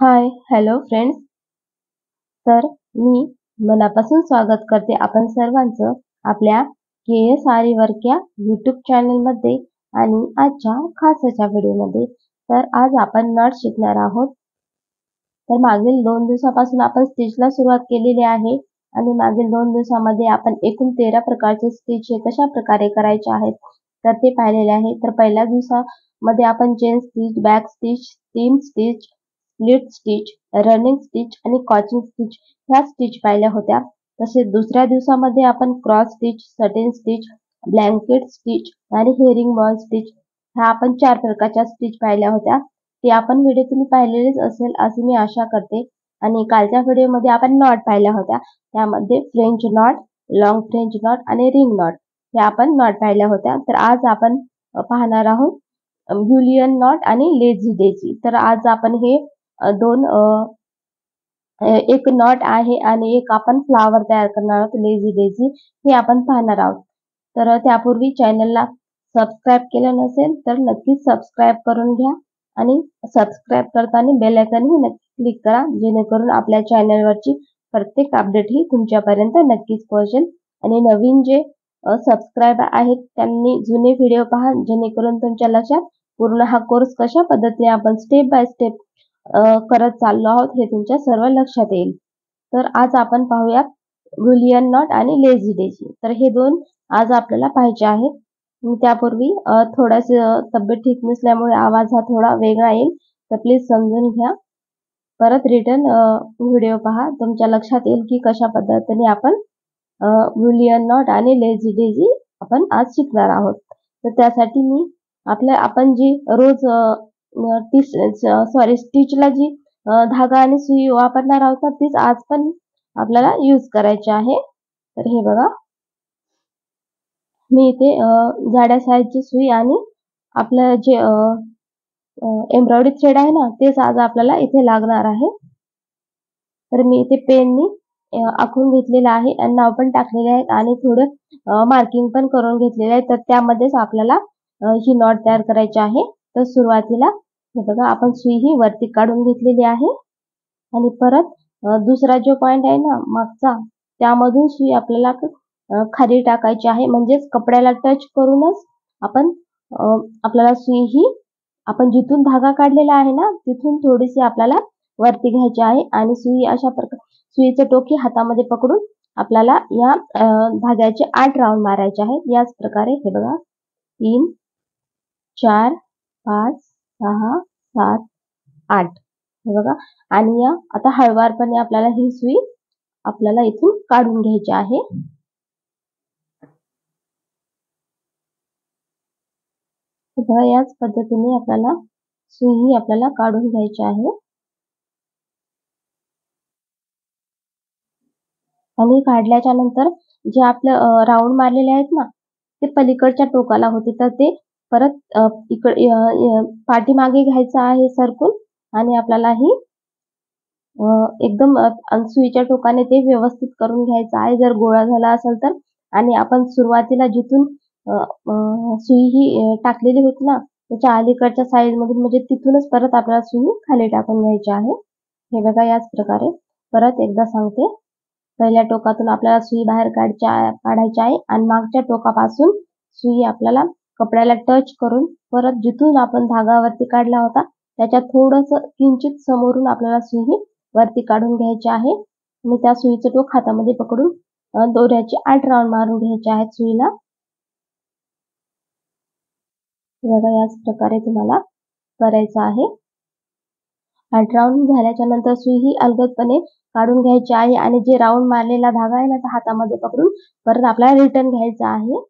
हाय, hello friends. तर मी मनापासून स्वागत करते आपण सर्वांचं आपल्या के.एस. आरीवर्क या यूट्यूब चॅनलमध्ये आणि आजच्या खास अशा व्हिडिओमध्ये. तर आज आपण नॉट शिकणार आहोत. तर मागील 2 दिवसापासून आपण स्टिचला सुरुवात केलेली आहे आणि मागील 2 दिवसामध्ये आपण एकूण 13 प्रकारचे स्टिच हे कशा प्रकारे करायचे आहेत तर ते पाहिलेले आहे. तर पहिल्या दिवसामध्ये आपण chain stitch, back stitch, seam stitch, split stitch, running stitch आणि कॉचिंग स्टिच ह्या स्टिच पाहिल्या होत्या. तसेच दुसऱ्या दिवसामध्ये आपण cross stitch, satin stitch, blanket stitch आणि हेरिंग बॉल स्टिच ह्या आपण 4 प्रकारच्या स्टिच पाहिल्या होत्या. ते आपण व्हिडिओ तुम्ही पाहिलेलेच असेल अशी मी आशा करते. आणि कालच्या व्हिडिओमध्ये आपण नॉट पाहिल्या होत्या. त्यामध्ये French not, long French not आणि रिंग नॉट हे आपण नॉट पाहिल्या होत्या. तर आज आपण पाहणार आहोत बुलियन नॉट आणि लेझी डेझी. तर आज आपण हे दोन एक नॉट आहे आणि एक आपण फ्लावर तयार करणार आहोत लेझी डेझी हे आपण पाहणार आहोत. तर त्यापूर्वी चॅनलला सबस्क्राईब केलं नसेल तर नक्कीच सबस्क्राईब करून घ्या आणि सबस्क्राईब करताना बेल आयकॉन ही नक्की क्लिक करा, जेणेकरून आपल्या चॅनलवरची प्रत्येक अपडेट ही तुमच्यापर्यंत नक्कीच पोहोचेल. आणि नवीन जे सबस्क्राईब आहेत त्यांनी जुने व्हिडिओ पहा, जेणेकरून तुमच्या लक्षात पूर्ण हा कोर्स कशा पद्धतीने आपण स्टेप बाय स्टेप करत चाललो आहोत हे तुमच्या सर्व लक्षात येईल. तर आज आपण पाहूयात बुलियन नॉट आणि लेझी डेझी. तर हे दोन आज आपल्याला पाहायचे आहेत. त्यापूर्वी थोडंसं तब्येत ठीक नसल्यामुळे आवाज हा थोडा वेगळा येईल, तर प्लीज समजून घ्या. परत रिटर्न व्हिडिओ पहा, तुमच्या लक्षात येईल की कशा पद्धतीने आपण बुलियन नॉट आणि लेझी डेझी आपण आज शिकणार आहोत. तर त्यासाठी मी आपण जी रोज स्टिचला जी धागा आणि सुई वापरणार आहोत तीच आज पण आपल्याला यूज करायची आहे. तर हे बघा, मी इथे जाड्या साईजची सुई आणि आपलं जे एम्ब्रॉयडरी थ्रेड आहे ना तेच आज आपल्याला इथे लागणार आहे. तर मी इथे पेननी आखून घेतलेलं आहे आणि नाव पण टाकलेले आहेत आणि थोडं मार्किंग पण करून घेतलेलं आहे. तर त्यामध्येच आपल्याला ही नॉट तयार करायची आहे. तर सुरुवातीला हे बघा, आपण सुई ही वरती काढून घेतलेली आहे आणि परत दुसरा जो पॉइंट आहे ना मागचा, त्यामधून सुई आपल्याला खाली टाकायची आहे. म्हणजेच कपड्याला टच करूनच आपण आपल्याला सुई ही आपण जिथून धागा काढलेला आहे ना तिथून थोडीशी आपल्याला वरती घ्यायची आहे आणि सुई अशा प्रकारे सुईचं टोकी हातामध्ये पकडून आपल्याला या धाग्याचे 8 राऊंड मारायचे आहेत. याच प्रकारे हे बघा, 3, 4, 5, 6, 7, 8 हे बघा. आणि या आता हळवारपणे आपल्याला ही सुई आपल्याला इथून काढून घ्यायची आहे. बघा, याच पद्धतीने आपल्याला सुई ही आपल्याला काढून घ्यायची आहे. आणि काढल्याच्या नंतर जे आपलं राऊंड मारलेले आहेत ना ते पलीकडच्या टोकाला होते, तर ते परत पाठीमागे घ्यायचं आहे सरकून आणि आपल्याला ही एकदम सुईच्या टोकाने ते व्यवस्थित करून घ्यायचं आहे. जर गोळा झाला असेल तर. आणि आपण सुरुवातीला जिथून सुई ही टाकलेली होती ना त्याच्या अलीकडच्या साईड मधून म्हणजे तिथूनच परत आपल्याला सुई खाली टाकून घ्यायची आहे. हे बघा, याच प्रकारे परत एकदा सांगते. पहिल्या टोकातून आपल्याला सुई बाहेर काढायची आहे आणि मागच्या टोकापासून सुई आपल्याला कपड्याला टच करून परत जिथून आपण धागावरती काढला होता त्याच्या थोडंसं किंचित समोरून आपल्याला सुई ही वरती काढून घ्यायची आहे आणि त्या सुईचं टोक हातामध्ये पकडून दोऱ्याचे 8 राऊंड मारून घ्यायचे आहेत सुईला. बघा, याच प्रकारे तुम्हाला करायचं आहे. 8 राऊंड झाल्याच्या नंतर सुई ही अलगदपणे काढून घ्यायची आहे आणि जे राऊंड मारलेला धागा आहे ना तो हातामध्ये पकडून परत आपल्याला रिटर्न घ्यायचा आहे.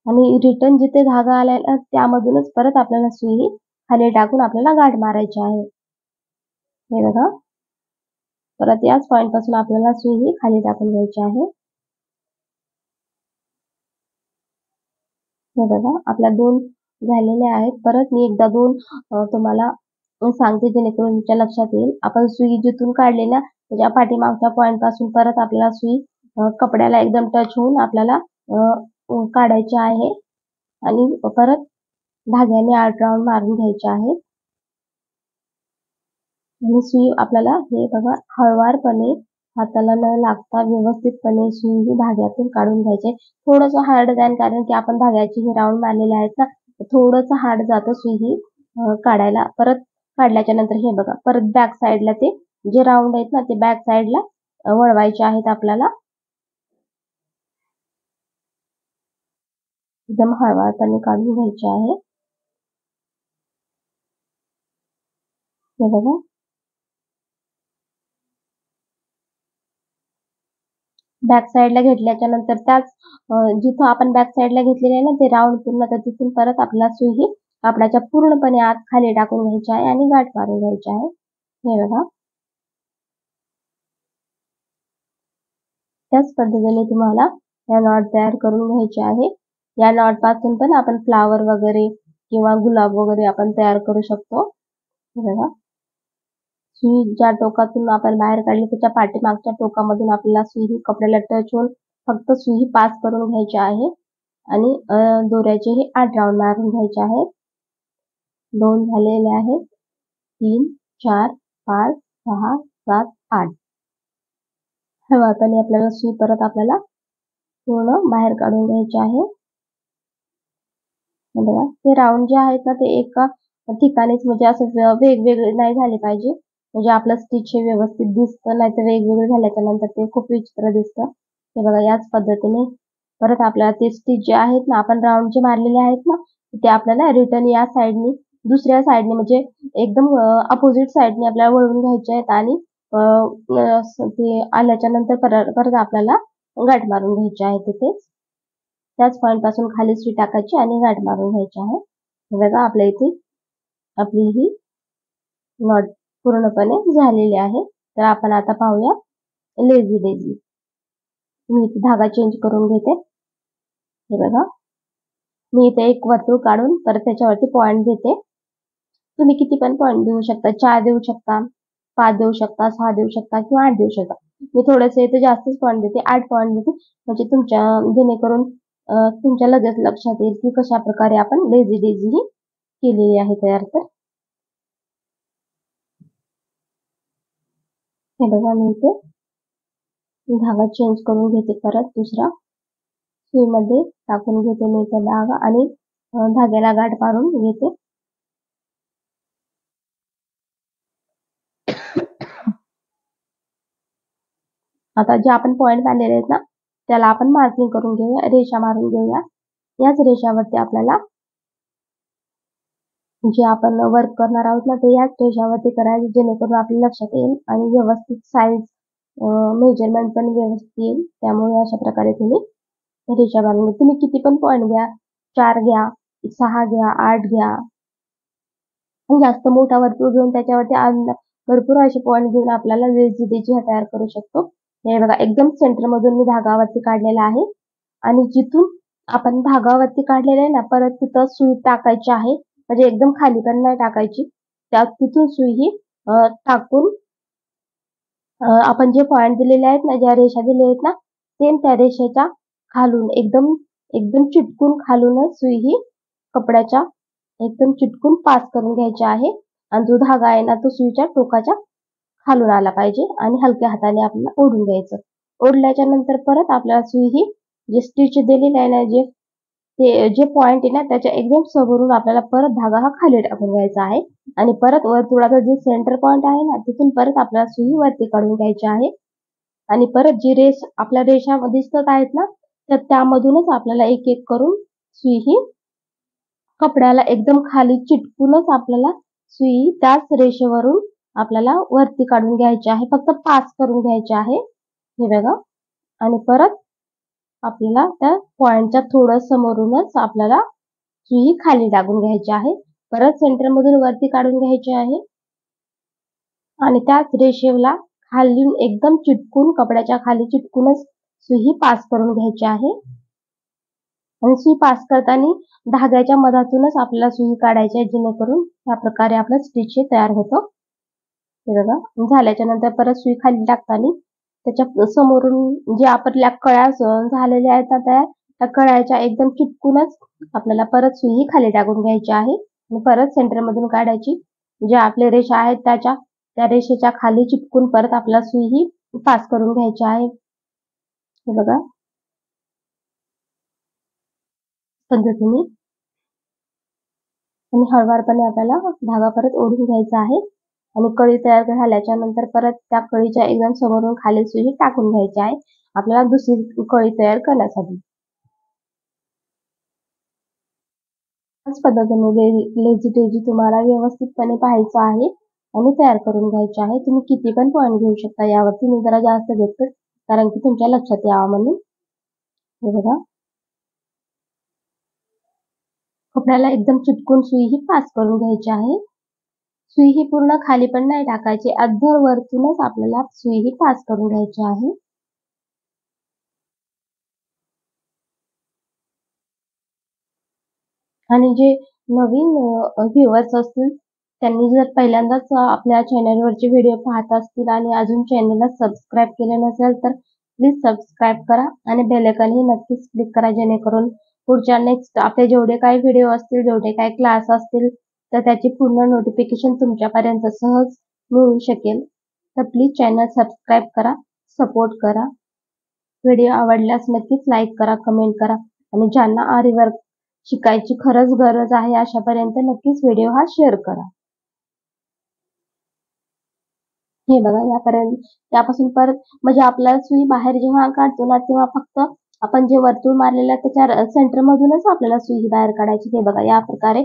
आणि रिटर्न जिथे धागा आलाय ना त्यामधूनच परत आपल्याला सुई ही खाली टाकून आपल्याला गाठ मारायची आहे. हे बघा, परत याच पॉइंट पासून आपल्याला सुई ही खाली टाकून घ्यायची आहे. हे बघा, आपल्या 2 झालेले आहेत. परत मी एकदा 2 तुम्हाला सांगते जेणेकरून तुमच्या लक्षात येईल. आपण सुई जिथून काढली ना त्याच्या पाठीमागच्या पॉइंट पासून परत आपल्याला सुई कपड्याला एकदम टच होऊन आपल्याला काढायची आहे आणि परत धाग्याने 8 राऊंड मारून घ्यायचे आहेत. आणि सुई आपल्याला हे बघा हळवारपणे हाताला न लागता व्यवस्थितपणे सुई ही धाग्यातून काढून घ्यायचे. थोडंसं हार्ड जाईल कारण की आपण धाग्याचे हे राऊंड मारलेले आहेत ना, थोडंसं हार्ड जातं सुई ही काढायला. परत काढल्याच्या नंतर हे बघा परत बॅक साईडला ते जे राऊंड आहेत ना ते बॅक साईडला वळवायचे आहेत आपल्याला. एकदम हळवारपणे काढून घ्यायचे आहे. हे बघा बॅक साईडला घेतल्याच्या नंतर त्याच जिथं आपण बॅक साईडला घेतलेले आहे ना ते राऊंड पूर्ण तर तिथून परत आपल्याला सुई ही कापडाच्या पूर्णपणे आत खाली टाकून घ्यायची आहे आणि गाठ मारून घ्यायची आहे. हे बघा त्याच पद्धतीने तुम्हाला या नॉट तयार करून घ्यायचे आहे. या नॉट पासून पण आपण फ्लावर वगैरे किंवा गुलाब वगैरे आपण तयार करू शकतो. हे बघा सुई ज्या टोकातून आपण बाहेर काढली त्याच्या पाठीमागच्या टोकामधून आपल्याला सुई ही कपड्याला टच होऊन फक्त सुई ही पास करून घ्यायची आहे आणि दोऱ्याचे हे 8 राऊंड मारून घ्यायचे आहेत. 2 झालेले आहेत. 3 4 5 6 7 8 हळवारपणे आपल्याला सुई परत आपल्याला पूर्ण बाहेर काढून घ्यायचे आहे. बघा ते राऊंड जे आहेत ना ते एका ठिकाणीच म्हणजे असं वेगवेगळे नाही झाले पाहिजे म्हणजे आपलं स्टिच हे व्यवस्थित दिसतं. नाही तर वेगवेगळे झाल्याच्या नंतर ते खूप विचित्र दिसतं. हे बघा याच पद्धतीने परत आपल्याला ते स्टिच जे आहेत ना आपण राऊंड जे मारलेले आहेत ना ते आपल्याला रिटर्न या साईडनी दुसऱ्या साईडने म्हणजे एकदम अपोजिट साईडने आपल्याला वळवून घ्यायचे आहेत आणि ते आल्याच्या नंतर परत आपल्याला गाठ मारून घ्यायची आहे तिथेच. त्याच पॉईंट पासून खाली सुई टाकायची आणि गाठ मारून घ्यायची आहे. बघा आपल्या इथे आपली ही नॉट पूर्णपणे झालेली आहे. तर आपण आता पाहूया लेझी डेझी. मी इथे धागा चेंज करून घेते. हे बघा मी इथे एक वर्तुळ काढून परत त्याच्यावरती पॉईंट देते. तुम्ही किती पण पॉईंट देऊ शकता. 4 देऊ शकता, 5 देऊ शकता, 6 देऊ शकता किंवा 8 देऊ शकता. मी थोडेसे इथे जास्तच पॉईंट देते. 8 पॉईंट देते म्हणजे तुमच्या जेणेकरून तुमच्या लगेच लक्षात येईल की कशा प्रकारे आपण लेझी डेझी ही केलेली आहे तयार. तर हे बघा मी इथे धागा चेंज करून घेते परत दुसरा सुईमध्ये टाकून घेते मी इथे धागा आणि धाग्याला गाठ मारून घेते. आता जे आपण पॉईंट मारलेले आहेत ना त्याला आपण मार्किंग करून घेऊया, रेषा मारून घेऊया. याच रेषावरती आपल्याला जे आपण वर्क करणार आहोत ना ते याच रेषावरती करायचे जेणेकरून आपल्या लक्षात येईल आणि व्यवस्थित साईज मेजरमेंट पण व्यवस्थित येईल. त्यामुळे अशा प्रकारे तुम्ही रेषा मारून घ्या. तुम्ही किती पण पॉईंट घ्या, 4 घ्या, 6 घ्या, 8 घ्या आणि जास्त मोठा वर्तुळ घेऊन त्याच्यावरती भरपूर असे पॉईंट घेऊन आपल्याला लेझी डेझी तयार करू शकतो. हे बघा एकदम सेंटर मधून मी धागावरती काढलेला आहे आणि जिथून आपण धागावरती काढलेला आहे ना परत तिथं सुई टाकायची आहे. म्हणजे एकदम खाली पण नाही टाकायची. तिथून सुई ही टाकून आपण जे पॉईंट दिलेले आहेत ना ज्या रेषा दिलेल्या आहेत ना सेम त्या रेषेच्या खालून एकदम एकदम चिटकून खालूनच सुई ही कपड्याच्या एकदम चिटकून पास करून घ्यायची आहे आणि जो धागा आहे ना तो सुईच्या टोकाच्या खालून आला पाहिजे आणि हलक्या हाताने आपल्याला ओढून घ्यायचं. ओढल्याच्या नंतर परत आपल्याला सुई ही जे स्टिच दिलेली आहे ना जे पॉईंट आहे ना त्याच्या एकदम समोरून आपल्याला परत धागा हा खाली टाकून घ्यायचा आहे आणि परत वर्तुळाचा जे सेंटर पॉईंट आहे ना तिथून परत आपल्याला सुई वरती काढून घ्यायची आहे आणि परत जी रेष आपल्या रेषा दिसत आहेत ना तर त्यामधूनच आपल्याला एक एक करून सुई ही कपड्याला एकदम खाली चिटकूनच आपल्याला सुई त्याच रेषेवरून आपल्याला वरती काढून घ्यायची आहे. फक्त पास करून घ्यायचे आहे. हे बघा आणि परत आपल्याला त्या पॉईंटच्या थोडं समोरूनच आपल्याला सुई खाली टाकून घ्यायची आहे. परत सेंटर मधून वरती काढून घ्यायची आहे आणि त्याच रेषेला खाली एकदम चिटकून कपड्याच्या खाली चिटकूनच सुई पास करून घ्यायची आहे आणि सुई पास करताना धाग्याच्या मधातूनच आपल्याला सुई काढायची आहे जेणेकरून त्या प्रकारे आपलं स्टिच तयार होतं. हे बघा झाल्याच्या नंतर परत सुई खाली टाकताना त्याच्या समोरून जे आपल्या कळ्या झालेल्या आहेत ना त्या कळ्याच्या एकदम चिटकूनच आपल्याला परत सुई खाली टाकून घ्यायची आहे आणि परत सेंटर मधून काढायची. जे आपले रेषा आहेत त्याच्या त्या रेषेच्या खाली चिटकून परत आपल्याला सुई ही पास करून घ्यायची आहे. हे बघा पद्धतीने, आणि हळूवारपणे आपल्याला धागा परत ओढून घ्यायचा आहे आणि कळी तयार झाल्याच्या नंतर परत त्या कळीच्या एकदम समोरून खाली सुई टाकून घ्यायची आहे आपल्याला दुसरी कळी तयार करण्यासाठी. त्याच पद्धतीने लेझी डेझी तुम्हाला व्यवस्थितपणे पाहायचं आहे आणि तयार करून घ्यायचे आहे. तुम्ही किती पण पॉईंट घेऊ शकता. यावरती मी जरा जास्त घेते कारण की तुमच्या लक्षात यावं म्हणून. हे बघा कपड्याला एकदम चिटकून सुई ही पास करून घ्यायची आहे. सुई ही पूर्ण खाली पण नाही टाकायची, अगदी वरतूनच आपल्याला सुई ही पास करून घ्यायची आहे. आणि जे नवीन व्ह्युअर्स असतील त्यांनी जर पहिल्यांदाच आपल्या चॅनलवरचे व्हिडिओ पाहत असतील आणि अजून चॅनलला सबस्क्राईब केले नसेल तर प्लीज सबस्क्राईब करा आणि बेल आयकॉन ही नक्कीच क्लिक करा, जेणेकरून पुढच्या नेक्स्ट आपले जेवढे काही व्हिडिओ असतील, जेवढे काही क्लास असतील तर त्याची पूर्ण नोटिफिकेशन तुमच्यापर्यंत सहज मिळू शकेल. तर प्लीज चॅनल सबस्क्राईब करा, सपोर्ट करा. व्हिडिओ आवडल्यास नक्कीच लाईक करा, कमेंट करा आणि ज्यांना आरी वर्क शिकायची खरंच गरज आहे अशापर्यंत नक्कीच व्हिडिओ हा शेअर करा. हे बघा यापर्यंत त्यापासून परत म्हणजे आपल्याला सुई बाहेर जेव्हा काढतो ना तेव्हा फक्त आपण जे वर्तुळ मारलेलं त्याच्या सेंटर मधूनच आपल्याला सुई ही बाहेर काढायची. हे बघा या प्रकारे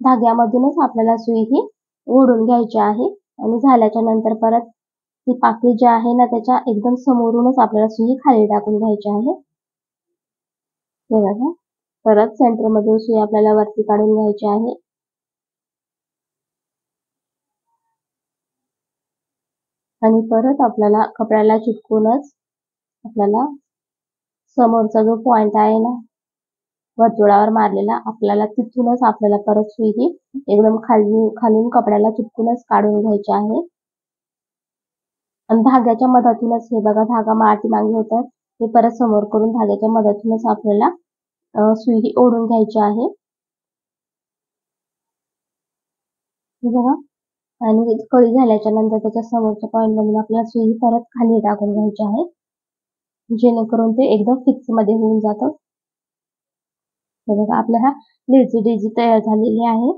धाग्यामधूनच आपल्याला सुई ही ओढून घ्यायची आहे आणि झाल्याच्या नंतर परत ती पाकळी जी आहे ना त्याच्या एकदम समोरूनच आपल्याला सुई खाली टाकून घ्यायची आहे. हे बघा परत सेंटर मधून सुई आपल्याला वरती काढून घ्यायची आहे. आणि परत आपल्याला कपड्याला चिटकूनच आपल्याला समोरचा जो पॉइंट आहे ना वर्तुळावर मारलेला आपल्याला तिथूनच आपल्याला परत सुई ही एकदम खालून कपड्याला चिटकूनच काढून घ्यायची आहे. आणि धाग्याच्या मधातूनच हे बघा धागा मागे होतात हे परत समोर करून धाग्याच्या मधातूनच आपल्याला सुई ही ओढून घ्यायची आहे. हे बघा आणि कळी झाल्याच्या नंतर त्याच्या समोरच्या पॉइंट मधून आपल्याला सुई परत खाली टाकून घ्यायची आहे, जेणेकरून ते एकदम फिक्स मध्ये होऊन जातं. हे बघा आपला हा लेझी डेझी तयार झालेली आहे.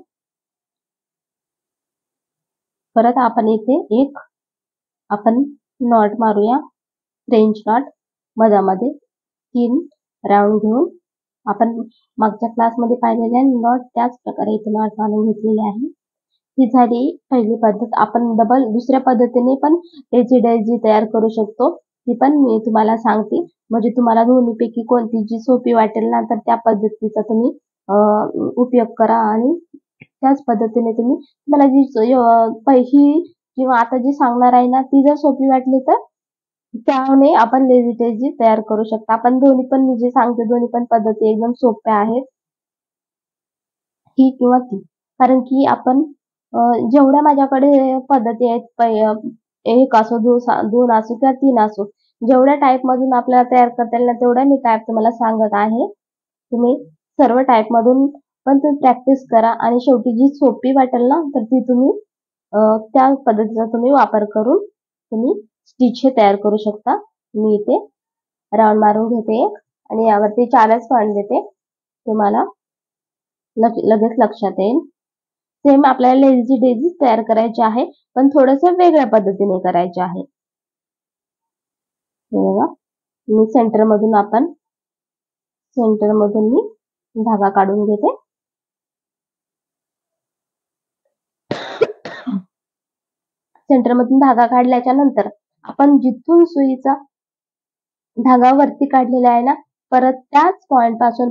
परत आपण इथे एक आपण नॉट मारूया, फ्रेंच नॉट. मधामध्ये 3 राऊंड घेऊन आपण मागच्या क्लासमध्ये पाहिलेल्या नॉट त्याच प्रकारे इथे नॉट मारून घेतलेले आहे. ही झाली पहिली पद्धत. आपण दुसऱ्या पद्धतीने पण लेझी डेझी तयार करू शकतो, ती पण मी तुम्हाला सांगते. म्हणजे तुम्हाला दोन्हीपैकी कोणती जी सोपी वाटेल ना तर त्या पद्धतीचा तुम्ही उपयोग करा आणि त्याच पद्धतीने तुम्हाला जी पहिली किंवा आता जी सांगणार आहे ना ती जर सोपी वाटली तर त्याने आपण लेझी डेझी तयार करू शकता. आपण दोन्ही पण मी जे सांगते दोन्ही पण पद्धती एकदम सोप्या आहेत, ही किंवा ती. कारण की आपण जेवढ्या माझ्याकडे पद्धती आहेत, एक असो, दोन असो किंवा 3 असो, जेवढ्या टाईप मधून आपल्याला तयार करता येईल ना तेवढ्या मी टाईप तुम्हाला सांगत आहे. तुम्ही सर्व टाईप मधून पण तुम्ही प्रॅक्टिस करा आणि शेवटी जी सोपी वाटेल ना तर ती तुम्ही त्या पद्धतीचा तुम्ही वापर करून तुम्ही स्टिच हे तयार करू शकता. मी इथे राऊंड मारून घेते आणि यावरती 4च पॉइंट देते, तुम्हाला लगेच लक्षात येईल. सेम आपल्याला लेझी डेझी तयार करायची आहे पण थोडंसं वेगळ्या पद्धतीने करायचे आहे. हे बघा मी सेंटर मधून मी धागा काढून घेते. सेंटर मधून धागा काढल्याच्या नंतर आपण जिथून सुईचा धागा वरती काढलेला आहे ना परत त्याच पॉइंट पासून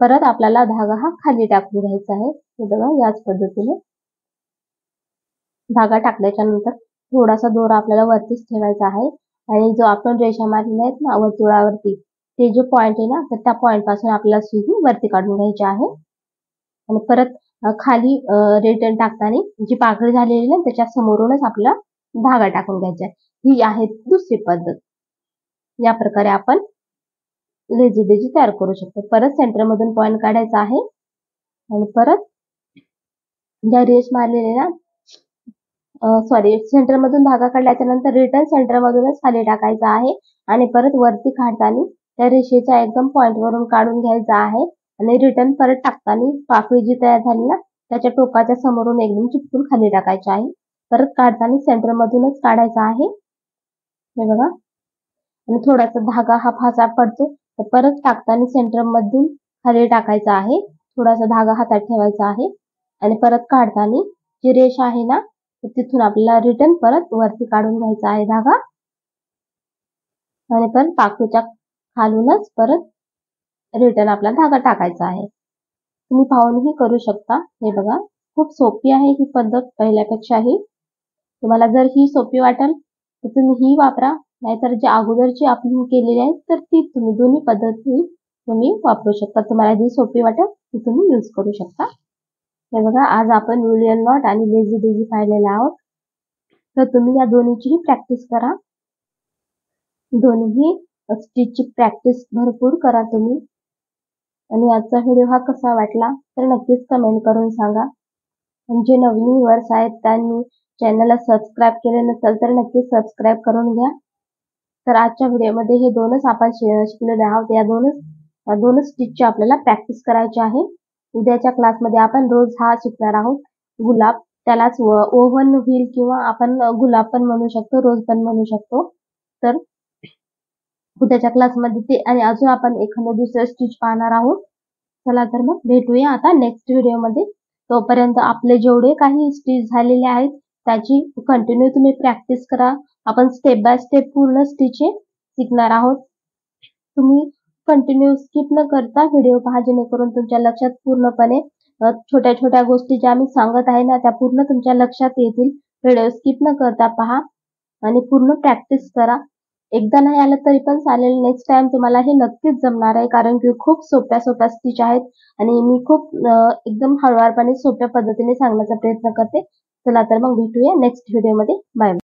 परत आपल्याला धागा हा खाली टाकून घ्यायचा आहे. हे बघा याच पद्धतीने धागा टाकल्याच्या नंतर थोडासा दोरा आपल्याला वरतीच ठेवायचा आहे आणि जो आपण रेषा मारलेल्या आहेत ना वर्तुळावरती ते जो पॉइंट आहे ना तर त्या पॉइंट पासून आपल्याला सुई वरती काढून घ्यायची आहे आणि परत खाली रिटर्न टाकताना जी पाकळी झालेली ना त्याच्या समोरूनच आपला धागा टाकून घ्यायचा. ही आहे दुसरी पद्धत. या प्रकारे आपण लेझी डेझी तयार करू शकतो. परत सेंटर मधून पॉइंट काढायचा आहे आणि परत ज्या रेष मारलेली ना सेंटर मधून धागा काढल्याच्या नंतर रिटर्न सेंटर मधूनच खाली टाकायचा आहे आणि परत वरती काढताना त्या रेषेच्या एकदम पॉइंट वरून काढून घ्यायचा आहे आणि रिटर्न परत टाकताना पाकळी जी तयार झाली ना त्याच्या टोकाच्या समोरून एकदम चिपकून खाली टाकायची आहे. परत काढताना सेंटर मधूनच काढायचा आहे. हे बघा, आणि थोडासा धागा हा फासा पडतो तर परत टाकताना सेंटर मधून खाली टाकायचा आहे. थोडासा धागा हातात ठेवायचा आहे आणि परत काढताना जी रेष आहे ना तिथून आपल्याला रिटर्न परत वरती काढून घ्यायचा आहे धागा आणि परत पाकळीच्या खालूनच परत रिटर्न आपला धागा टाकायचा आहे. तुम्ही पाहूनही करू शकता. हे बघा, खूप सोपी आहे ही पद्धत पहिल्यापेक्षाही. तुम्हाला जर ही सोपी वाटेल तर तुम्ही ही वापरा, नाहीतर जे अगोदरची आपण केलेली आहे तर ती तुम्ही दोन्ही पद्धती तुम्ही वापरू शकता. तुम्हाला जी सोपी वाटेल ती तुम्ही यूज करू शकता. हे बघा, आज आपण युलियन नॉट आणि लेझी डेझी पाहिलेला आहोत. तर तुम्ही या दोन्हीचीही प्रॅक्टिस करा. दोन्ही स्टिचची प्रॅक्टिस भरपूर करा तुम्ही. आणि आजचा व्हिडिओ हा कसा वाटला तर नक्कीच कमेंट करून सांगा. जे नवीन व्ह्यूअर्स आहेत त्यांनी चॅनलला सबस्क्राईब केले नसेल तर नक्कीच सबस्क्राईब करून घ्या. तर आजच्या व्हिडिओमध्ये हे दोनच आपण शिकलेले आहोत. या दोनच स्टिचची आपल्याला प्रॅक्टिस करायची आहे. उद्याच्या क्लासमध्ये आपण रोज हा शिकणार आहोत. गुलाब, त्यालाच ओव्हन व्हील किंवा आपण गुलाब पण म्हणू शकतो, रोज पण म्हणू शकतो. तर उद्याच्या क्लासमध्ये ते आणि अजून आपण एखादं दुसरं स्टिच पाहणार आहोत. चला तर मग भेटूया आता नेक्स्ट व्हिडिओमध्ये. तोपर्यंत आपले जेवढे काही स्टिच झालेले आहेत त्याची कंटिन्यू तुम्ही प्रॅक्टिस करा. आपण स्टेप बाय स्टेप पूर्ण स्टिच शिकणार आहोत. तुम्ही कंटिन्यू स्किप न करता व्हिडिओ पहा, जेणेकरून तुमच्या लक्षात पूर्णपणे छोट्या छोट्या गोष्टी ज्या मी सांगत आहे ना त्या पूर्ण तुमच्या लक्षात येतील. व्हिडिओ स्किप न करता पहा आणि पूर्ण प्रॅक्टिस करा. एकदा नाही आलं तरी पण चालेल, नेक्स्ट टाइम तुम्हाला हे नक्कीच जमणार आहे, कारण की खूप सोप्या स्टिच आहेत आणि मी खूप एकदम हळूवारपणे सोप्या पद्धतीने सांगण्याचा प्रयत्न करते. चला तर मग भेटूया नेक्स्ट व्हिडिओमध्ये. बाय.